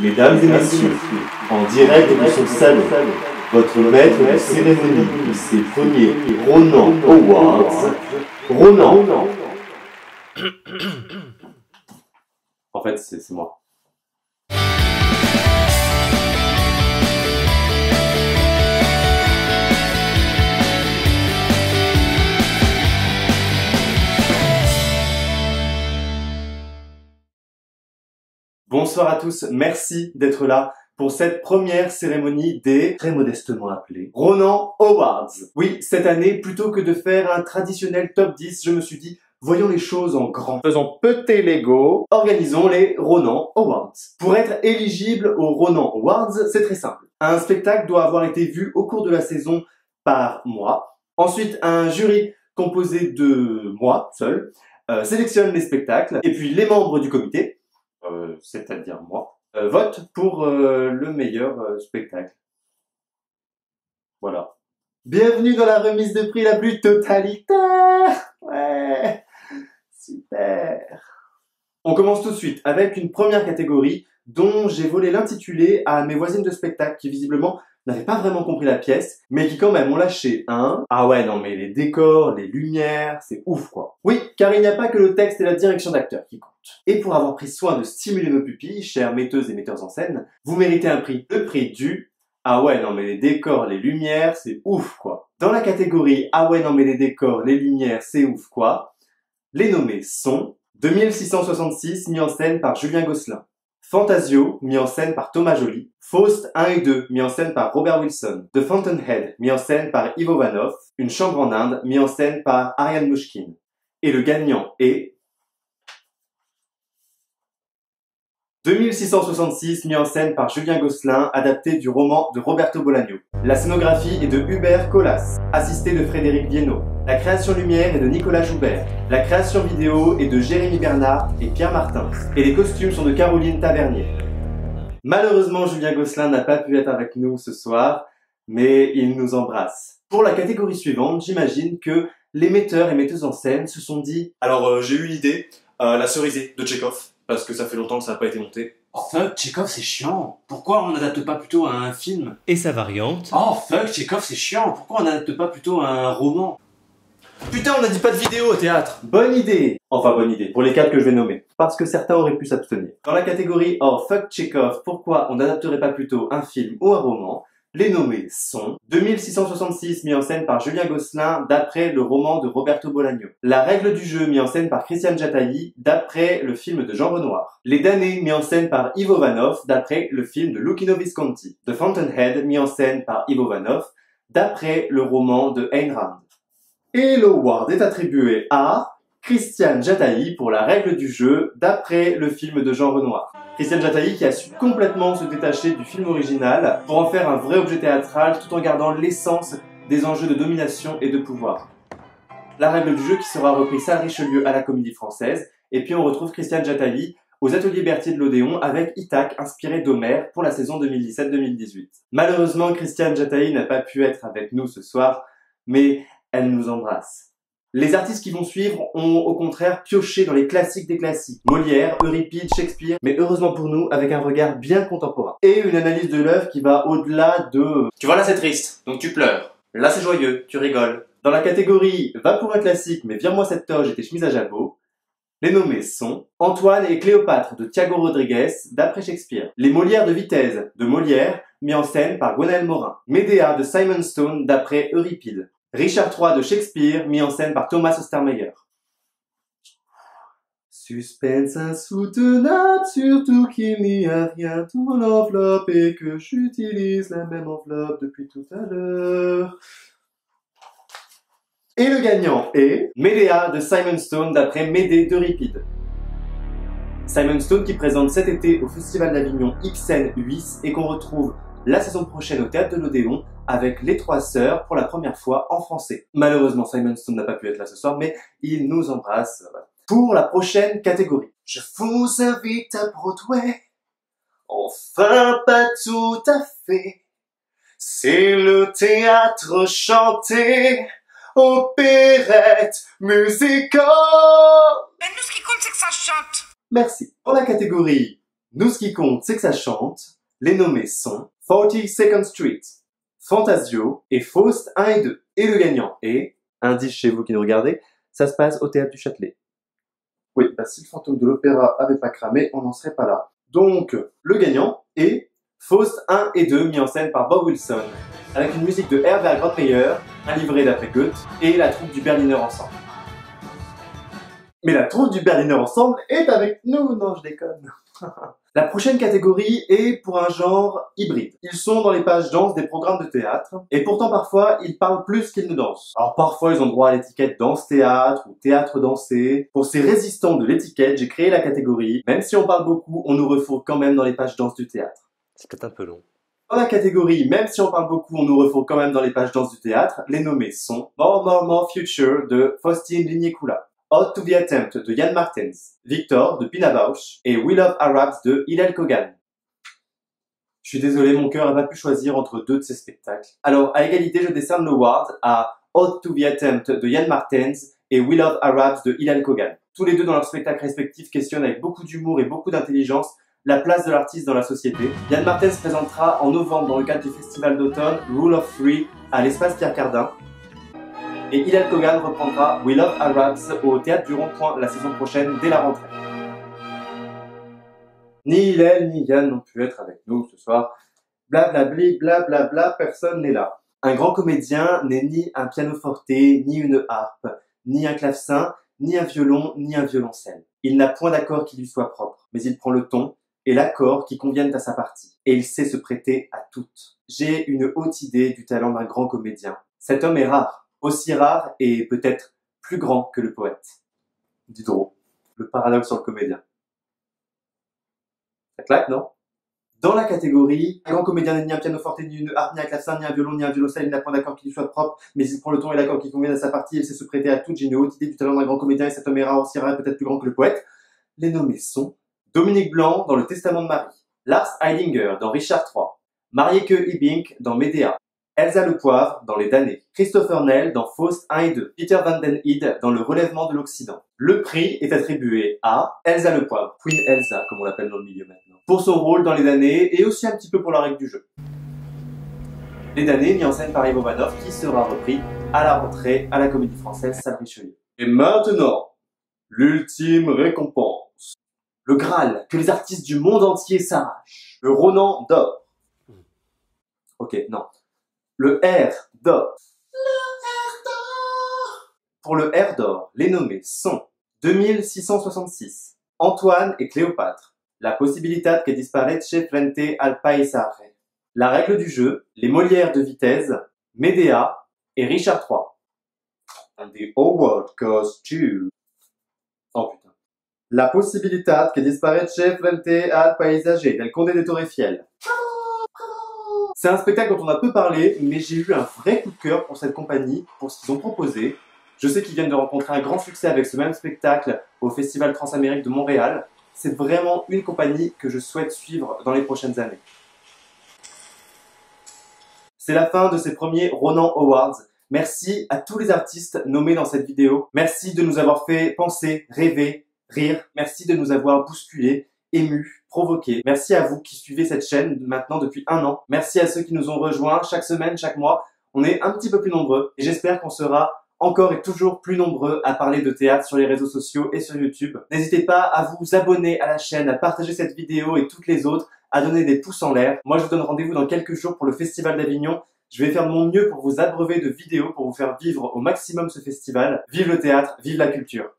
Mesdames et messieurs, en direct de son salon, votre maître de cérémonie de ses premiers Ronan Awards, Ronan. En fait, c'est moi. Bonsoir à tous, merci d'être là pour cette première cérémonie des, très modestement appelés, Ronan Awards. Oui, cette année, plutôt que de faire un traditionnel top 10, je me suis dit, voyons les choses en grand. Faisons péter l'ego, organisons les Ronan Awards. Pour être éligible aux Ronan Awards, c'est très simple. Un spectacle doit avoir été vu au cours de la saison par moi. Ensuite, un jury composé de moi, seul, sélectionne les spectacles. Et puis les membres du comité, c'est-à-dire moi, vote pour le meilleur spectacle. Voilà. Bienvenue dans la remise de prix la plus totalitaire. Ouais, super. On commence tout de suite avec une première catégorie dont j'ai volé l'intitulé à mes voisines de spectacle qui visiblement n'avaient pas vraiment compris la pièce, mais qui quand même ont lâché un. Ah ouais, non mais les décors, les lumières, c'est ouf quoi. Oui, car il n'y a pas que le texte et la direction d'acteur qui comptent. Et pour avoir pris soin de stimuler nos pupilles, chères metteuses et metteurs en scène, vous méritez un prix. Le prix du... Ah ouais, non mais les décors, les lumières, c'est ouf quoi. Dans la catégorie Ah ouais, non mais les décors, les lumières, c'est ouf quoi, les nommés sont 2666, mis en scène par Julien Gosselin. Fantasio, mis en scène par Thomas Joly. Faust 1 et 2, mis en scène par Robert Wilson. The Fountainhead, mis en scène par Ivo Vanov. Une chambre en Inde, mis en scène par Ariane Mouchkine. Et le gagnant est... 2666, mis en scène par Julien Gosselin, adapté du roman de Roberto Bolaño. La scénographie est de Hubert Colas, assisté de Frédéric Viennot. La création lumière est de Nicolas Joubert. La création vidéo est de Jérémy Bernard et Pierre Martin. Et les costumes sont de Caroline Tavernier. Malheureusement, Julien Gosselin n'a pas pu être avec nous ce soir, mais il nous embrasse. Pour la catégorie suivante, j'imagine que les metteurs et metteuses en scène se sont dit... Alors, j'ai eu une idée, la cerisée de Tchekhov, parce que ça fait longtemps que ça n'a pas été monté. Oh fuck, Tchekhov c'est chiant. Pourquoi on n'adapte pas plutôt à un film? Et sa variante... Oh fuck, Tchekhov c'est chiant. Pourquoi on n'adapte pas plutôt à un roman? Putain, on n'a dit pas de vidéo au théâtre. Bonne idée. Enfin, bonne idée, pour les 4 que je vais nommer. Parce que certains auraient pu s'abstenir. Dans la catégorie Oh fuck Tchekhov, pourquoi on n'adapterait pas plutôt un film ou un roman, les nommés sont 2666, mis en scène par Julien Gosselin, d'après le roman de Roberto Bolaño. La règle du jeu, mis en scène par Christiane Jataï, d'après le film de Jean Renoir. Les damnés, mis en scène par Ivo Vanov, d'après le film de Luchino Visconti. The Fountainhead, mis en scène par Ivo Vanov, d'après le roman de Ayn Rand. Et l'award est attribué à Christiane Jataï pour la règle du jeu, d'après le film de Jean Renoir. Christiane Jataï qui a su complètement se détacher du film original pour en faire un vrai objet théâtral tout en gardant l'essence des enjeux de domination et de pouvoir. La règle du jeu qui sera reprise à Richelieu à la Comédie Française, et puis on retrouve Christiane Jataï aux Ateliers Berthier de l'Odéon avec Ithac inspiré d'Homère pour la saison 2017-2018. Malheureusement, Christiane Jataï n'a pas pu être avec nous ce soir, mais elle nous embrasse. Les artistes qui vont suivre ont au contraire pioché dans les classiques des classiques. Molière, Euripide, Shakespeare, mais heureusement pour nous, avec un regard bien contemporain. Et une analyse de l'œuvre qui va au-delà de... Tu vois là c'est triste, donc tu pleures. Là c'est joyeux, tu rigoles. Dans la catégorie Va pour un classique, mais vire-moi cette toge et tes chemises à jabot, les nommés sont Antoine et Cléopâtre de Thiago Rodriguez, d'après Shakespeare. Les Molières de Vitesse de Molière, mis en scène par Gwenaëlle Morin. Médéah de Simon Stone, d'après Euripide. Richard III de Shakespeare, mis en scène par Thomas Ostermeyer. Suspense insoutenable, surtout qu'il n'y a rien dans l'enveloppe et que j'utilise la même enveloppe depuis tout à l'heure. Et le gagnant est Médéah de Simon Stone d'après Médée d'Euripide. Simon Stone qui présente cet été au Festival d'Avignon Ipsen UIS et qu'on retrouve la saison prochaine au Théâtre de l'Odéon avec Les Trois Sœurs pour la première fois en français. Malheureusement, Simon Stone n'a pas pu être là ce soir, mais il nous embrasse. Pour la prochaine catégorie. Je vous invite à Broadway, enfin pas tout à fait. C'est le théâtre chanté, opérette, musical. Mais nous, ce qui compte, c'est que ça chante. Merci. Pour la catégorie Nous, ce qui compte, c'est que ça chante. Les nommés sont 42nd Street, Fantasio et Faust 1 et 2. Et le gagnant est, indice chez vous qui nous regardez, ça se passe au Théâtre du Châtelet. Oui, bah si le fantôme de l'opéra avait pas cramé, on n'en serait pas là. Donc, le gagnant est Faust 1 et 2, mis en scène par Bob Wilson, avec une musique de Herbert Grotmeyer, un livret d'après Goethe, et la troupe du Berliner Ensemble. Mais la troupe du Berliner Ensemble est avec nous, non je déconne. La prochaine catégorie est pour un genre hybride. Ils sont dans les pages danse des programmes de théâtre, et pourtant parfois ils parlent plus qu'ils ne dansent. Alors parfois ils ont droit à l'étiquette danse-théâtre ou théâtre dansé. Pour ces résistants de l'étiquette, j'ai créé la catégorie. Même si on parle beaucoup, on nous refourgue quand même dans les pages danse du théâtre. C'est peut-être un peu long. Dans la catégorie, même si on parle beaucoup, on nous refourgue quand même dans les pages danse du théâtre, les nommés sont More, More, More Future de Faustine Ligné-Coula, Out to the Attempt de Yann Martens, Victor de Pina Bausch et We Love Arabs de Hillel Kogan. Je suis désolé, mon cœur n'a pas pu choisir entre deux de ces spectacles. Alors, à égalité, je décerne l'award à Out to the Attempt de Yann Martens et We Love Arabs de Hillel Kogan. Tous les deux dans leurs spectacles respectifs questionnent avec beaucoup d'humour et beaucoup d'intelligence la place de l'artiste dans la société. Yann Martens présentera en novembre dans le cadre du festival d'automne Rule of Three à l'espace Pierre Cardin. Et Hillel Kogan reprendra We Love Arabs au Théâtre du Rond-Point la saison prochaine dès la rentrée. Ni Hillel ni Yann n'ont pu être avec nous ce soir. Blablabli, blablabla, personne n'est là. Un grand comédien n'est ni un pianoforte, ni une harpe, ni un clavecin, ni un violon, ni un violoncelle. Il n'a point d'accord qui lui soit propre, mais il prend le ton et l'accord qui conviennent à sa partie. Et il sait se prêter à toutes. J'ai une haute idée du talent d'un grand comédien. Cet homme est rare, aussi rare et peut-être plus grand que le poète. Diderot, le paradoxe sur le comédien. Ça claque, non? Dans la catégorie, un grand comédien n'est ni un pianoforte, ni une harpe, ni un clavecin, ni un violon, ni un violoncelle, il n'a point d'accord qui lui soit propre, mais il prend le ton et l'accord qui conviennent à sa partie, il sait se prêter à toutes. J'ai une haute idée du talent d'un grand comédien et cet homme est rare, aussi rare et peut-être plus grand que le poète. Les nommés sont Dominique Blanc dans Le Testament de Marie, Lars Heidinger dans Richard III, Marieke Hibbink dans Médéa, Elsa Le Poivre dans Les Damnés, Christopher Nell dans Faust 1 et 2, Peter Van den Hede dans Le Relèvement de l'Occident. Le prix est attribué à Elsa Le Poivre, Queen Elsa comme on l'appelle dans le milieu maintenant, pour son rôle dans Les Damnés et aussi un petit peu pour la règle du jeu. Les Damnés mis en scène par Ivo Vanov qui sera repris à la rentrée à la Comédie Française Salle Richelieu. Et maintenant, l'ultime récompense. Le Graal que les artistes du monde entier s'arrachent. Le Ronan d'or. Ok, non. Le R d'or. Le R d'or. Pour le R d'or, les nommés sont 2666, Antoine et Cléopâtre, La Possibilità que disparece frente al paesare, La Règle du jeu, Les Molières de Vitesse, Médéa et Richard III. And the award goes to... Oh putain. La Possibilità que disparece frente al paesage del Conde de Torrefiel. C'est un spectacle dont on a peu parlé, mais j'ai eu un vrai coup de cœur pour cette compagnie, pour ce qu'ils ont proposé. Je sais qu'ils viennent de rencontrer un grand succès avec ce même spectacle au Festival Transamérique de Montréal. C'est vraiment une compagnie que je souhaite suivre dans les prochaines années. C'est la fin de ces premiers Ronan Awards. Merci à tous les artistes nommés dans cette vidéo. Merci de nous avoir fait penser, rêver, rire. Merci de nous avoir bousculés, émus, provoqués. Merci à vous qui suivez cette chaîne maintenant depuis 1 an. Merci à ceux qui nous ont rejoints chaque semaine, chaque mois. On est un petit peu plus nombreux et j'espère qu'on sera encore et toujours plus nombreux à parler de théâtre sur les réseaux sociaux et sur YouTube. N'hésitez pas à vous abonner à la chaîne, à partager cette vidéo et toutes les autres, à donner des pouces en l'air. Moi, je vous donne rendez-vous dans quelques jours pour le Festival d'Avignon. Je vais faire de mon mieux pour vous abreuver de vidéos, pour vous faire vivre au maximum ce festival. Vive le théâtre, vive la culture!